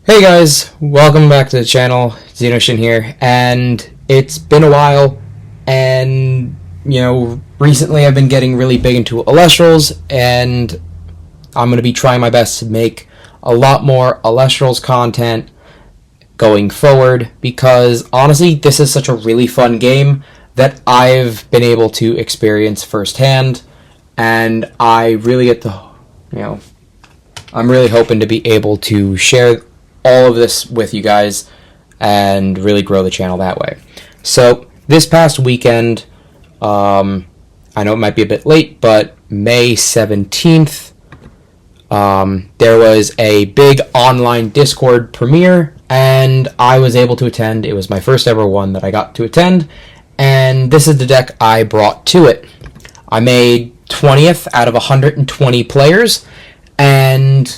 Hey guys, welcome back to the channel. Xenoshin here, and it's been a while, and recently I've been getting really big into Elestrals, and I'm going to be trying my best to make a lot more Elestrals content going forward, because honestly this is such a really fun game that I've been able to experience firsthand, and I really get to, I'm really hoping to be able to share all of this with you guys and really grow the channel that way. So this past weekend, I know it might be a bit late, but May 17th, there was a big online Discord premiere, and I was able to attend. It was my first ever one that I got to attend, and this is the deck I brought to it. I made 20th out of 120 players, and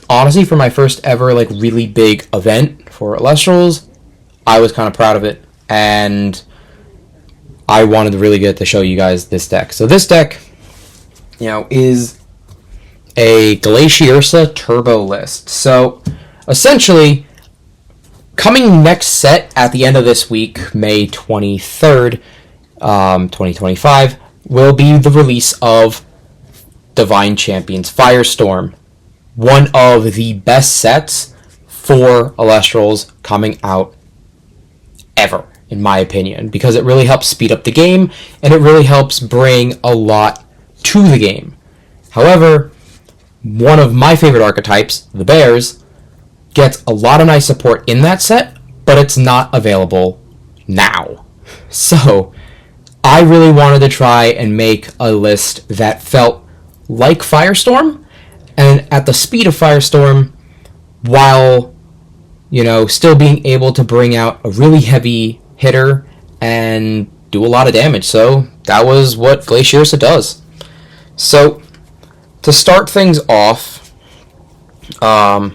honestly, for my first ever really big event for Elestrals, I was kind of proud of it, and I wanted to really get to show you guys this deck. So this deck, is a Glaciursa Turbo list. So essentially, coming next set at the end of this week, May 23rd, 2025, will be the release of Divine Champions Firestorm. One of the best sets for Elestrals coming out ever, in my opinion, because it really helps speed up the game, and it really helps bring a lot to the game. However, one of my favorite archetypes, the Bears, gets a lot of nice support in that set, but it's not available now. So, I really wanted to try and make a list that felt like Firestorm, and at the speed of Firestorm, while, still being able to bring out a really heavy hitter and do a lot of damage. So that was what Glaciursa does. So to start things off, we'll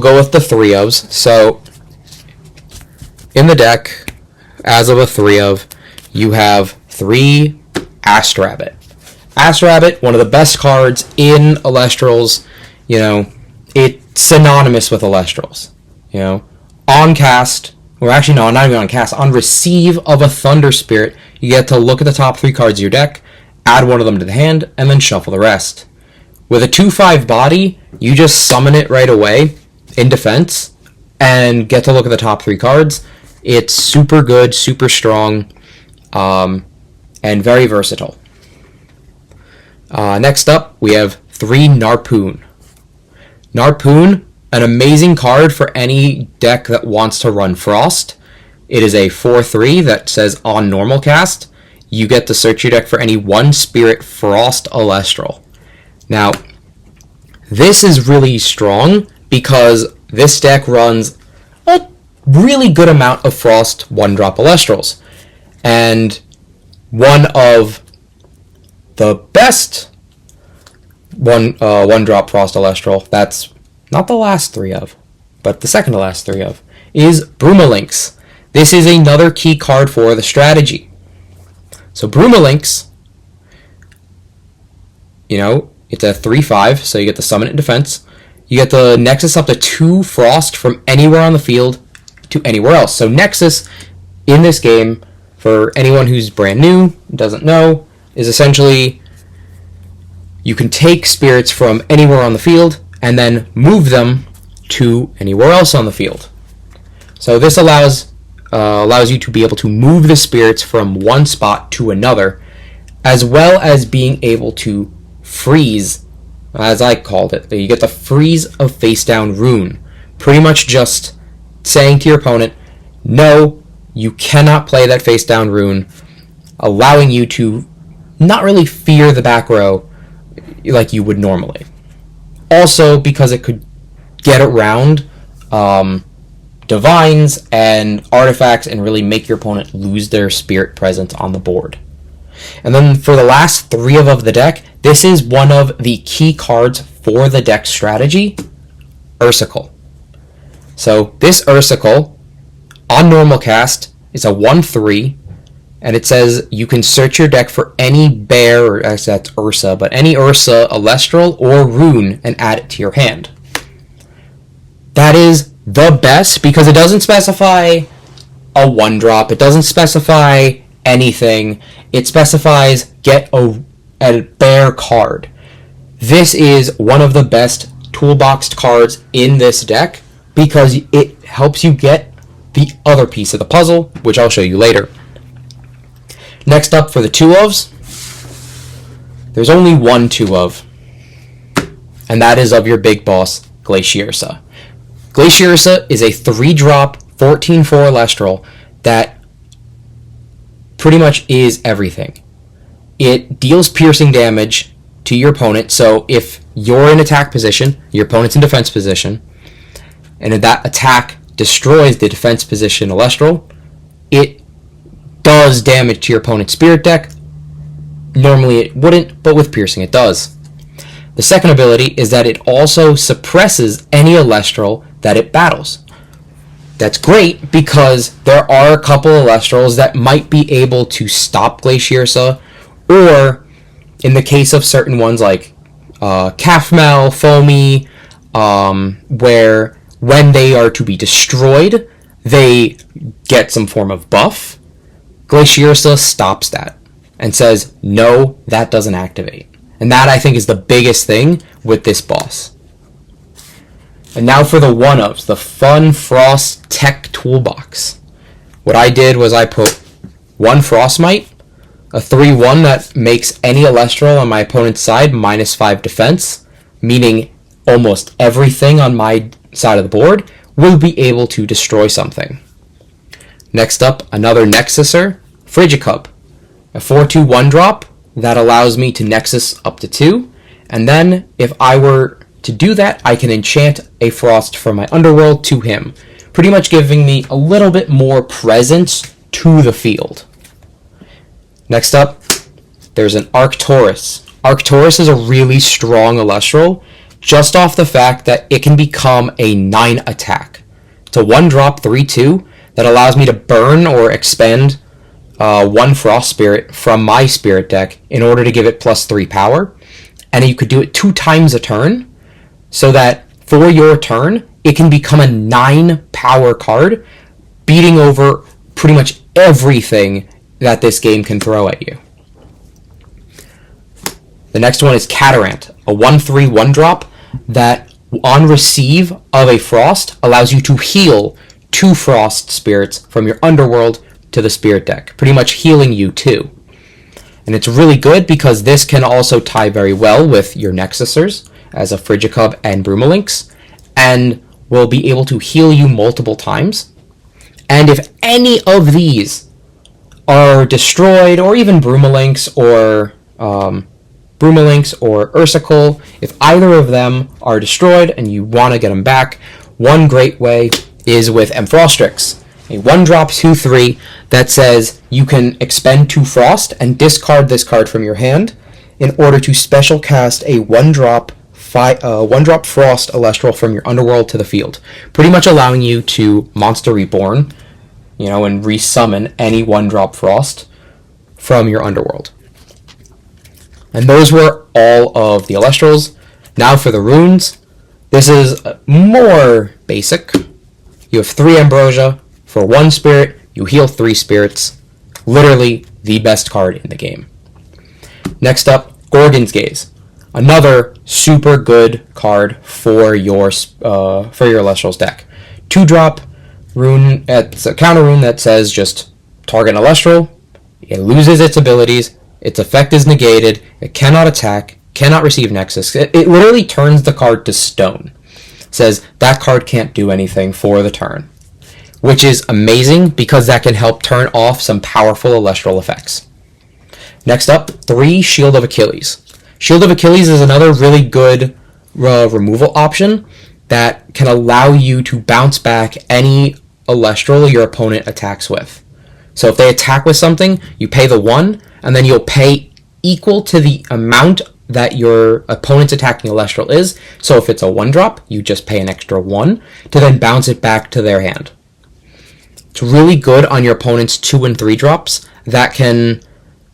go with the 3-ofs. So in the deck, as of a 3-of, you have 3 Astrabbit. Astrabbit, one of the best cards in Elestrals. It's synonymous with Elestrals. On cast, or actually no, not even on cast, on receive of a Thunder Spirit, you get to look at the top 3 cards of your deck, add one of them to the hand, and then shuffle the rest. With a 2/5 body, you just summon it right away in defense, and get to look at the top 3 cards. It's super good, super strong, and very versatile. Next up, we have 3 Narpoon. Narpoon, an amazing card for any deck that wants to run Frost. It is a 4/3 that says on normal cast, you get to search your deck for any 1 Spirit Frost Elestral. Now, this is really strong because this deck runs a really good amount of Frost 1-drop Elestrals. And one of the best one-drop Frost Elestral, that's not the last 3-of, but the second to last 3-of, is Brumalinx. This is another key card for the strategy. So Brumalinx, it's a 3/5, so you get to summon it in defense. You get the Nexus up to 2 Frost from anywhere on the field to anywhere else. So Nexus, in this game, for anyone who's brand new, doesn't know, is essentially you can take spirits from anywhere on the field and then move them to anywhere else on the field. So this allows you to be able to move the spirits from one spot to another, as well as being able to freeze, as I called it. You get the freeze of face down rune, pretty much just saying to your opponent, no, you cannot play that face down rune, allowing you to not really fear the back row like you would normally. Also, because it could get around divines and artifacts and really make your opponent lose their spirit presence on the board. And then for the last 3 of the deck, this is one of the key cards for the deck strategy, Ursicle. So this Ursicle, on normal cast, is a 1/3, and it says you can search your deck for any bear, or actually that's Ursa, but any Ursa, Elestral, or Rune, and add it to your hand. that is the best because it doesn't specify a 1-drop. It doesn't specify anything. It specifies get a bare card. This is one of the best toolboxed cards in this deck because it helps you get the other piece of the puzzle, which I'll show you later. Next up for the 2-ofs, there's only one 2-of, and that is of your big boss, Glaciursa. Glaciursa is a 3-drop, 14/4 Elestral that pretty much is everything. It deals piercing damage to your opponent, so if you're in attack position, your opponent's in defense position, and if that attack destroys the defense position Elestral, it does damage to your opponent's spirit deck. Normally it wouldn't, but with piercing it does. The second ability is that it also suppresses any Elestral that it battles. That's great because there are a couple Elestrals that might be able to stop Glaciursa, or in the case of certain ones like Calfmel, Foamy, where when they are to be destroyed, they get some form of buff. Glaciursa stops that and says, no, that doesn't activate. And that, I think, is the biggest thing with this boss. And now for the 1-ofs, the Fun Frost Tech Toolbox. What I did was I put 1 Frostmite, a 3/1 that makes any Elestral on my opponent's side -5 defense, meaning almost everything on my side of the board will be able to destroy something. Next up, another Nexuser, Frigicub, a 4/2 1-drop that allows me to Nexus up to 2, and then if I were to do that, I can enchant a Frost from my Underworld to him, pretty much giving me a little bit more presence to the field. Next up, there's an Arcturus. Arcturus is a really strong Elestral, just off the fact that it can become a 9 attack. It's a 1-drop 3/2 that allows me to burn or expend 1 Frost Spirit from my Spirit deck in order to give it +3 power. And you could do it 2 times a turn, so that for your turn, it can become a 9 power card, beating over pretty much everything that this game can throw at you. The next one is Catarant, a 1/3 1-drop that on receive of a Frost allows you to heal 2 Frost Spirits from your Underworld to the Spirit deck, pretty much healing you too. And it's really good because this can also tie very well with your Nexusers as a Frigicub and Brumalinx, and will be able to heal you multiple times. And if any of these are destroyed, or even Brumalinx or Ursicle, if either of them are destroyed and you want to get them back, one great way is with Ampharostrix, a 1-drop 2/3 that says you can expend 2 Frost and discard this card from your hand in order to special cast a 1-drop Frost Elestral from your Underworld to the field, pretty much allowing you to Monster Reborn, and resummon any 1-drop Frost from your Underworld. And those were all of the Elestrals. Now for the runes. This is more basic. You have 3 Ambrosia. For 1 spirit, you heal 3 spirits. Literally the best card in the game. Next up, Gorgon's Gaze. Another super good card for your Elestral's deck. 2-drop rune. It's a counter rune that says just target an Elestral. It loses its abilities. Its effect is negated. It cannot attack. Cannot receive Nexus. It literally turns the card to stone. It says that card can't do anything for the turn, which is amazing because that can help turn off some powerful Elestral effects. Next up, 3 Shield of Achilles. Shield of Achilles is another really good removal option that can allow you to bounce back any Elestral your opponent attacks with. So if they attack with something, you pay the 1, and then you'll pay equal to the amount that your opponent's attacking Elestral is. So if it's a 1-drop, you just pay an extra 1 to then bounce it back to their hand. It's really good on your opponent's 2 and 3 drops that can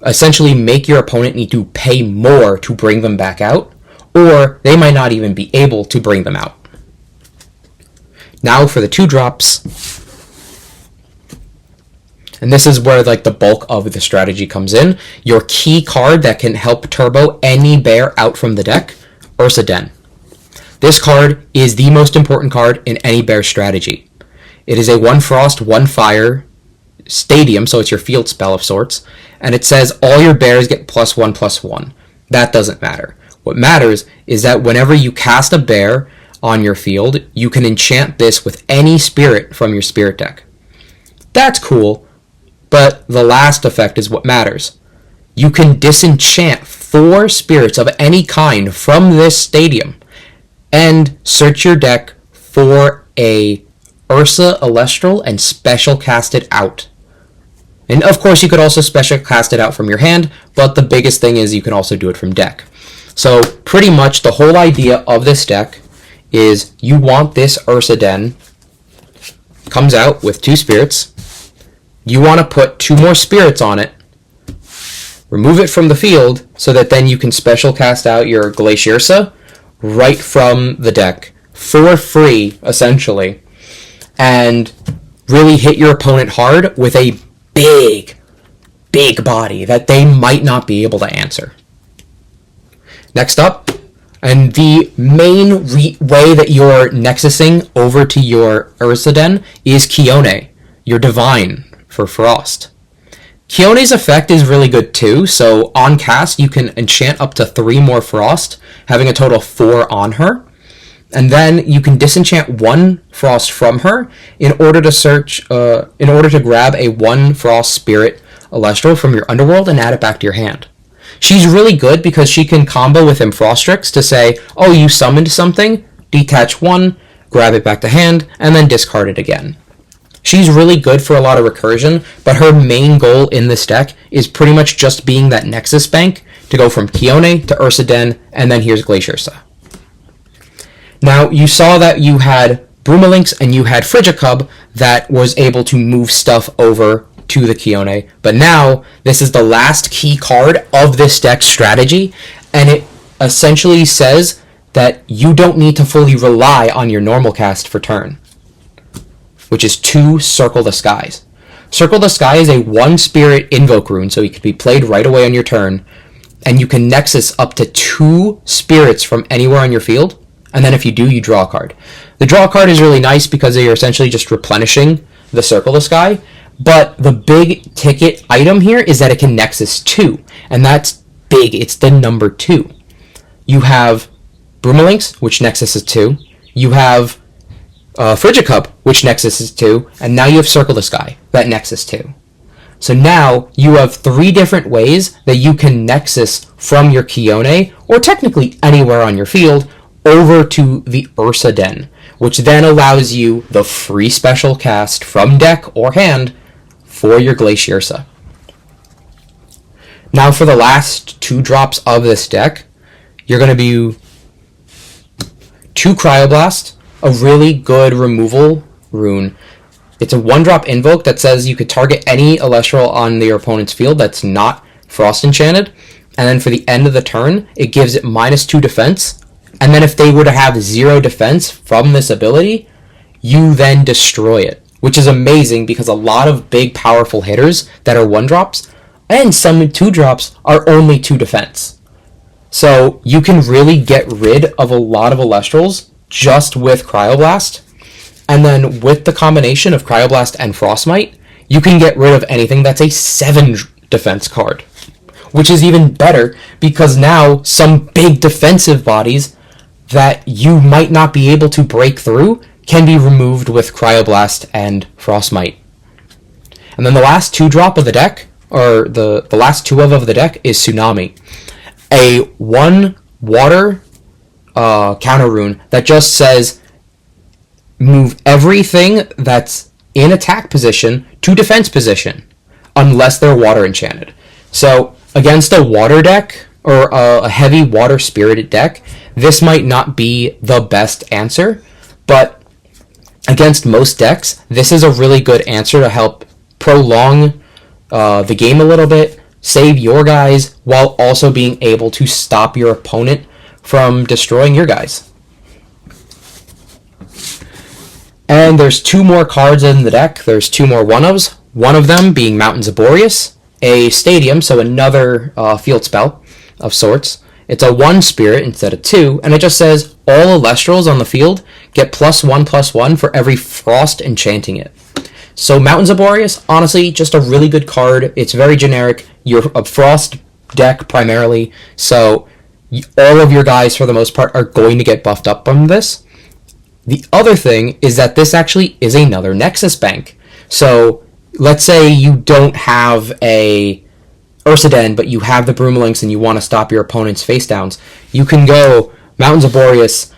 essentially make your opponent need to pay more to bring them back out, or they might not even be able to bring them out. Now for the 2-drops. And this is where like the bulk of the strategy comes in. Your key card that can help turbo any bear out from the deck, Ursa Den. This card is the most important card in any bear strategy. It is a 1 frost, 1 fire stadium, so it's your field spell of sorts, and it says all your bears get +1/+1. That doesn't matter. What matters is that whenever you cast a bear on your field, you can enchant this with any spirit from your spirit deck. That's cool, but the last effect is what matters. You can disenchant 4 spirits of any kind from this stadium and search your deck for a Ursa Elestral and special cast it out. And of course you could also special cast it out from your hand, but the biggest thing is you can also do it from deck. So pretty much the whole idea of this deck is you want this Ursa Den, comes out with 2 spirits, you want to put 2 more spirits on it, remove it from the field so that then you can special cast out your Glaciursa right from the deck for free, essentially, and really hit your opponent hard with a big body that they might not be able to answer. Next up, and the main way that you're nexusing over to your Ursa Den is Kione, your Divine for Frost. Kione's effect is really good too, so on cast you can enchant up to 3 more Frost, having a total of 4 on her, and then you can disenchant 1 Frost from her in order to grab a 1 Frost Spirit Elestral from your Underworld and add it back to your hand. She's really good because she can combo with Frostrix to say, oh, you summoned something, detach 1, grab it back to hand, and then discard it again. She's really good for a lot of recursion, but her main goal in this deck is pretty much just being that Nexus bank to go from Kione to Ursa Den, and then here's Glaciursa. Now, you saw that you had Broomalinx and you had Frigicub that was able to move stuff over to the Kione, but now this is the last key card of this deck's strategy, and it essentially says that you don't need to fully rely on your normal cast for turn, which is 2 Circle the Skies. Circle the Sky is a 1 spirit invoke rune, so it can be played right away on your turn, and you can nexus up to 2 spirits from anywhere on your field, and then if you do, you draw a card. The draw card is really nice because you're essentially just replenishing the Circle the Sky, but the big ticket item here is that it can nexus 2, and that's big. It's the number 2. You have Broomalinx, which nexuses 2. You have Frigicub, which nexuses 2, and now you have Circle the Sky, that nexus 2. So now you have 3 different ways that you can nexus from your Kione, or technically anywhere on your field, over to the Ursa Den, which then allows you the free special cast from deck or hand for your Glaciursa. Now for the last 2 drops of this deck, you're going to be 2 Cryoblast, a really good removal rune. It's a 1-drop invoke that says you could target any Elestral on your opponent's field that's not Frost Enchanted, and then for the end of the turn, it gives it -2 defense, and then if they were to have 0 defense from this ability, you then destroy it, which is amazing because a lot of big powerful hitters that are 1-drops, and some 2-drops, are only 2 defense. So you can really get rid of a lot of Elestrals just with Cryoblast, and then with the combination of Cryoblast and Frostmite, you can get rid of anything that's a 7 defense card, which is even better because now some big defensive bodies that you might not be able to break through can be removed with Cryoblast and Frostmite. And then the last 2-drop of the deck, or the last 2 of the deck, is Tsunami, a 1 water counter rune that just says move everything that's in attack position to defense position unless they're water enchanted. So against a water deck or a heavy water spirited deck, this might not be the best answer, but against most decks, this is a really good answer to help prolong the game a little bit, save your guys, while also being able to stop your opponent from destroying your guys. And there's 2 more cards in the deck. There's 2 more one-ofs. One of them being Mountains of Boreas, a stadium, so another field spell of sorts. It's a 1 spirit instead of 2, and it just says all Elestrals on the field get +1/+1 for every frost enchanting it. So Mountains of Boreas, honestly, just a really good card. It's very generic. You're a frost deck primarily, so all of your guys, for the most part, are going to get buffed up from this. The other thing is that this actually is another Nexus bank. So let's say you don't have a Ursaden, but you have the Broomalinx and you want to stop your opponent's face downs. You can go Mountains of Boreas,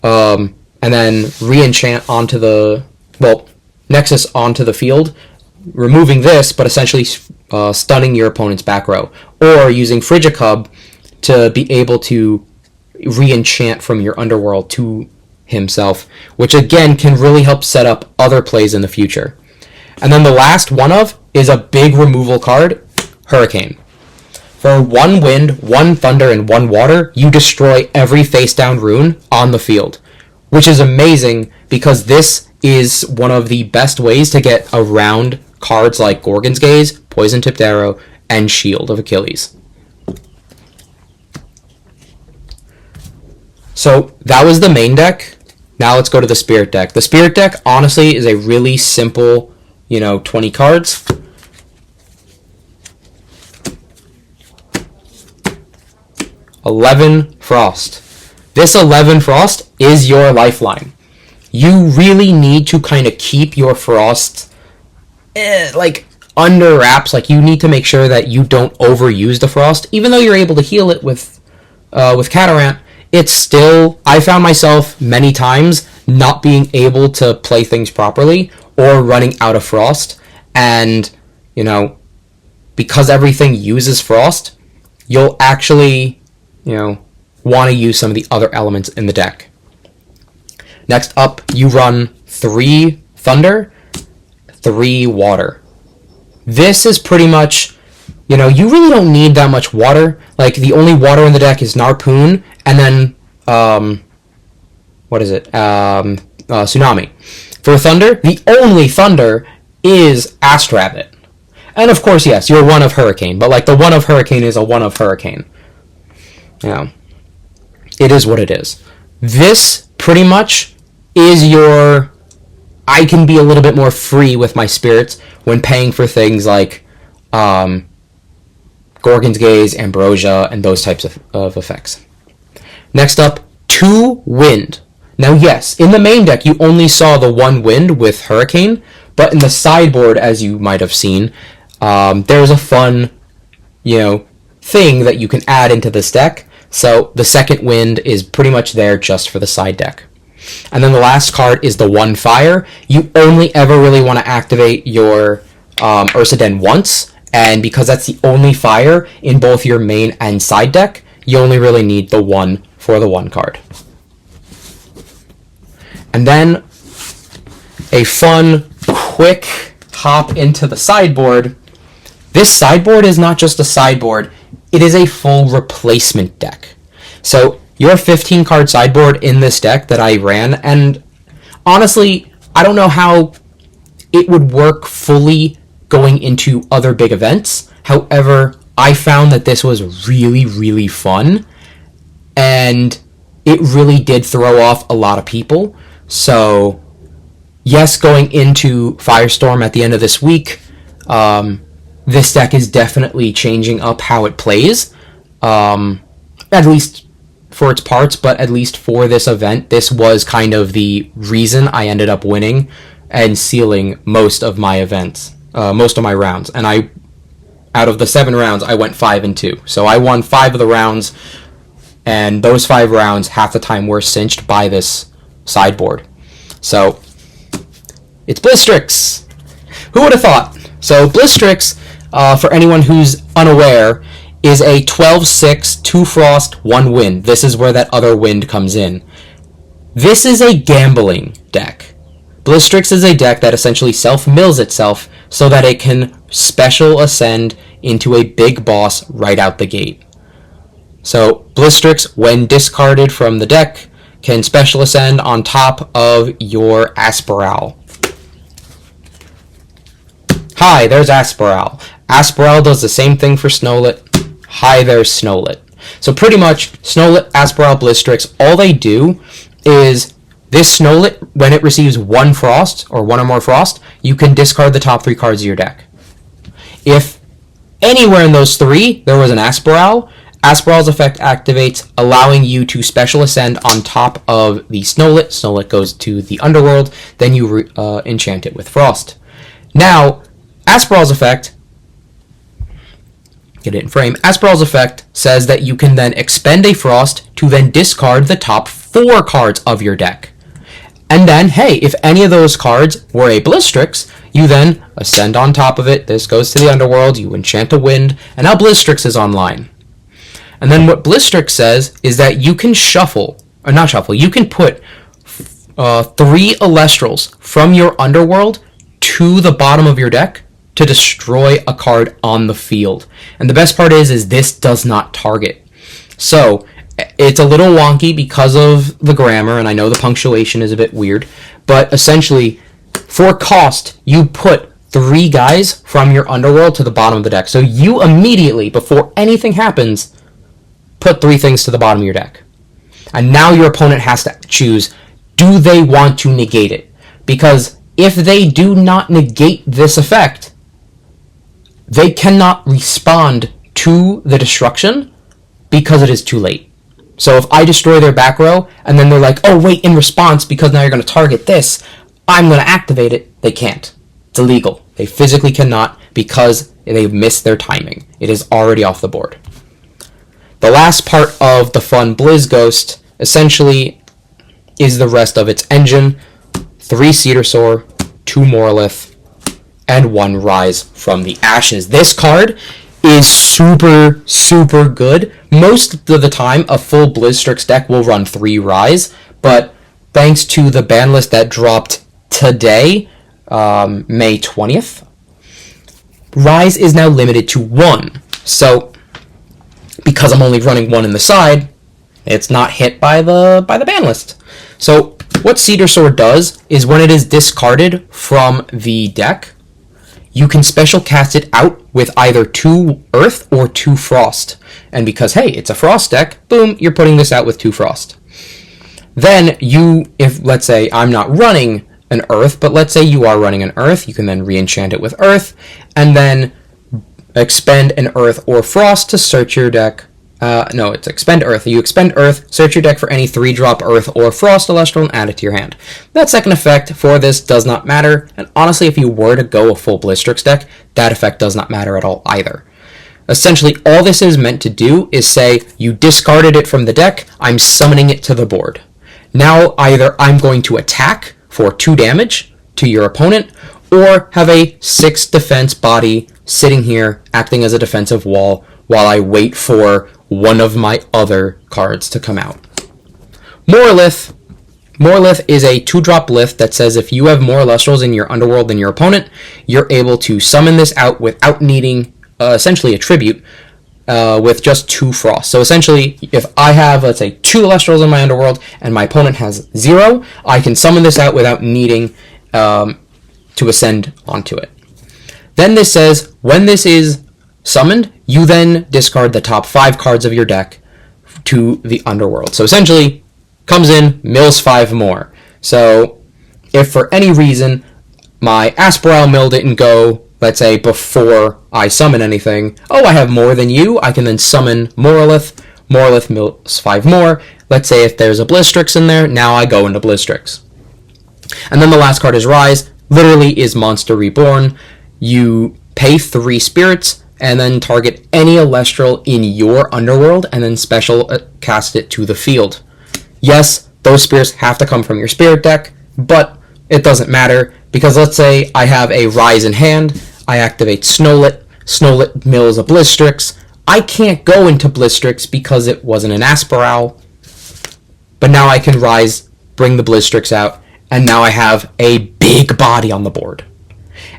and then re-enchant onto the, Nexus onto the field, removing this, but essentially stunning your opponent's back row. Or using Frigicub to be able to re-enchant from your Underworld to himself, which again can really help set up other plays in the future. And then the last one of is a big removal card, Hurricane. For 1 wind, 1 thunder, and 1 water, you destroy every face down rune on the field, which is amazing because this is one of the best ways to get around cards like Gorgon's Gaze, Poison Tipped Arrow, and Shield of Achilles. So that was the main deck. Now let's go to the Spirit deck. The Spirit deck, honestly, is a really simple, 20 cards. $11 Frost. This 11 Frost is your lifeline. You really need to kind of keep your Frost under wraps. You need to make sure that you don't overuse the Frost. Even though you're able to heal it with Catarant, it's still, I found myself many times not being able to play things properly or running out of Frost. And, because everything uses Frost, you'll actually, want to use some of the other elements in the deck. Next up, you run 3 Thunder, 3 Water. This is pretty much, you really don't need that much water. The only water in the deck is Narpoon, and then, Tsunami. For Thunder, the only Thunder is Astrabbit. And of course, yes, you're 1 of Hurricane, but the 1 of Hurricane is a 1 of Hurricane. It is what it is. This pretty much is your, I can be a little bit more free with my spirits when paying for things like Gorgon's Gaze, Ambrosia, and those types of effects. Next up, 2 Wind. Now yes, in the main deck you only saw the 1 Wind with Hurricane, but in the sideboard, as you might have seen, there's a fun, thing that you can add into this deck. So the 2nd Wind is pretty much there just for the side deck. And then the last card is the 1 Fire. You only ever really want to activate your Ursaden once, and because that's the only fire in both your main and side deck, you only really need the 1 for the 1 card. And then a fun, quick hop into the sideboard. This sideboard is not just a sideboard, it is a full replacement deck. So your 15 card sideboard in this deck that I ran, and honestly, I don't know how it would work fully going into other big events. However, I found that this was really, really fun, and it really did throw off a lot of people. So yes, going into Firestorm at the end of this week, this deck is definitely changing up how it plays, at least for its parts, but at least for this event, this was kind of the reason I ended up winning and sealing most of my events, most of my rounds. And out of the 7 rounds, I went 5-2. So I won 5 of the rounds, and those 5 rounds, half the time, were cinched by this sideboard. So it's Blistrix. Who would have thought? So Blistrix, for anyone who's unaware, is a 12/6, 2 Frost, 1 Wind. This is where that other wind comes in. This is a gambling deck. Blistrix is a deck that essentially self-mills itself so that it can special ascend into a big boss right out the gate. So Blistrix, when discarded from the deck, can special ascend on top of your Asperal. Hi, there's Asperal. Asperal does the same thing for Snowlet. Hi, there's Snowlet. So pretty much, Snowlet, Asperal, Blistrix, all they do is this Snowlet, when it receives one Frost, or one or more Frost, you can discard the top 3 cards of your deck. If anywhere in those 3 there was an Asperal, Asperal's effect activates, allowing you to special ascend on top of the Snowlet. Snowlet goes to the Underworld, then you enchant it with Frost. Now, Asperal's effect, get it in frame, Asperal's effect says that you can then expend a Frost to then discard the top 4 cards of your deck. And then, hey, if any of those cards were a Blistrix, you then ascend on top of it, this goes to the Underworld, you enchant a Wind, and now Blistrix is online. And then what Blistrix says is that you can you can put 3 Elestrals from your Underworld to the bottom of your deck to destroy a card on the field. And the best part is this does not target. So, it's a little wonky because of the grammar, and I know the punctuation is a bit weird, but essentially, for cost, you put 3 guys from your Underworld to the bottom of the deck. So you immediately, before anything happens, put 3 things to the bottom of your deck. And now your opponent has to choose, do they want to negate it? Because if they do not negate this effect, they cannot respond to the destruction because it is too late. So if I destroy their back row, and then they're like, oh wait, in response, because now you're going to target this, I'm going to activate it, they can't. It's illegal. They physically cannot because they've missed their timing. It is already off the board. The last part of the fun Blizz Ghost essentially is the rest of its engine. 3 Cedarsaur, 2 Morlith, and 1 Rise from the Ashes. This card is super, super good. Most of the time, a full Blistrix deck will run 3 Rise, but thanks to the ban list that dropped today, May 20th, Rise is now limited to 1. So, because I'm only running 1 in the side, it's not hit by the ban list. So, what Cedarsaur does is when it is discarded from the deck, you can special cast it out with either 2 Earth or 2 Frost. And because, hey, it's a Frost deck, boom, you're putting this out with 2 Frost. Then if let's say I'm not running an Earth, but let's say you are running an Earth, you can then re-enchant it with Earth, and then expend an Earth or Frost to search your deck. No, it's expend Earth. You expend Earth, search your deck for any 3-drop Earth or Frost Celestial, and add it to your hand. That second effect for this does not matter, and honestly, if you were to go a full Blistrix deck, that effect does not matter at all either. Essentially, all this is meant to do is say, you discarded it from the deck, I'm summoning it to the board. Now, either I'm going to attack for 2 damage to your opponent, or have a 6 defense body sitting here, acting as a defensive wall, while I wait for one of my other cards to come out. Morlith. Morlith is a 2-drop lith that says if you have more Elestrals in your Underworld than your opponent, you're able to summon this out without needing essentially a tribute with just 2 Frost. So essentially, if I have, let's say, 2 Elestrals in my Underworld and my opponent has 0, I can summon this out without needing to ascend onto it. Then this says, when this is summoned, you then discard the top 5 cards of your deck to the Underworld. So essentially, comes in, mills 5 more. So if for any reason my Asperal mill didn't go, let's say, before I summon anything, oh, I have more than you, I can then summon Morlith. Morlith mills 5 more. Let's say if there's a Blistrix in there, now I go into Blistrix. And then the last card is Rise. Literally is Monster Reborn. You pay 3 spirits, and then target any Elestral in your Underworld, and then special cast it to the field. Yes, those spirits have to come from your spirit deck, but it doesn't matter, because let's say I have a Rise in hand, I activate Snowlet, Snowlet mills a Blistrix, I can't go into Blistrix because it wasn't an Asperal, but now I can Rise, bring the Blistrix out, and now I have a big body on the board.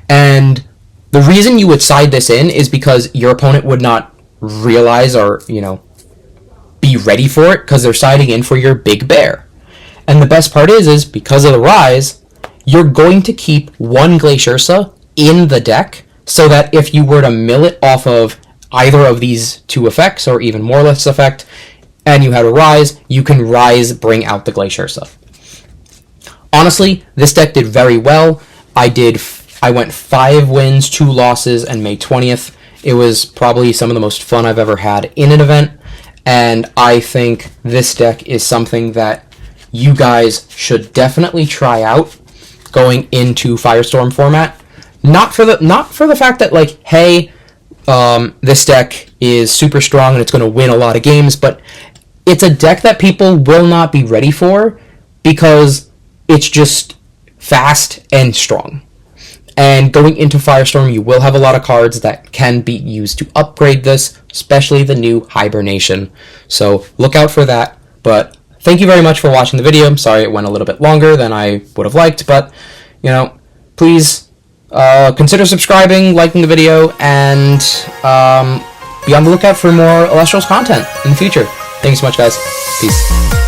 And the reason you would side this in is because your opponent would not realize or, be ready for it because they're siding in for your big bear. And the best part is because of the rise, you're going to keep one Glaciursa in the deck, so that if you were to mill it off of either of these two effects, or even more or less effect, and you had a rise, you can rise, bring out the Glaciursa. Honestly, this deck did very well. I went 5 wins, 2 losses, and May 20th. It was probably some of the most fun I've ever had in an event, and I think this deck is something that you guys should definitely try out going into Firestorm format. Not for the fact that, like, hey, this deck is super strong and it's going to win a lot of games, but it's a deck that people will not be ready for because it's just fast and strong. And going into Firestorm, you will have a lot of cards that can be used to upgrade this, especially the new Hibernation. So look out for that. But thank you very much for watching the video. I'm sorry it went a little bit longer than I would have liked, but, you know, please consider subscribing, liking the video, and be on the lookout for more Elestrals content in the future. Thanks so much, guys. Peace.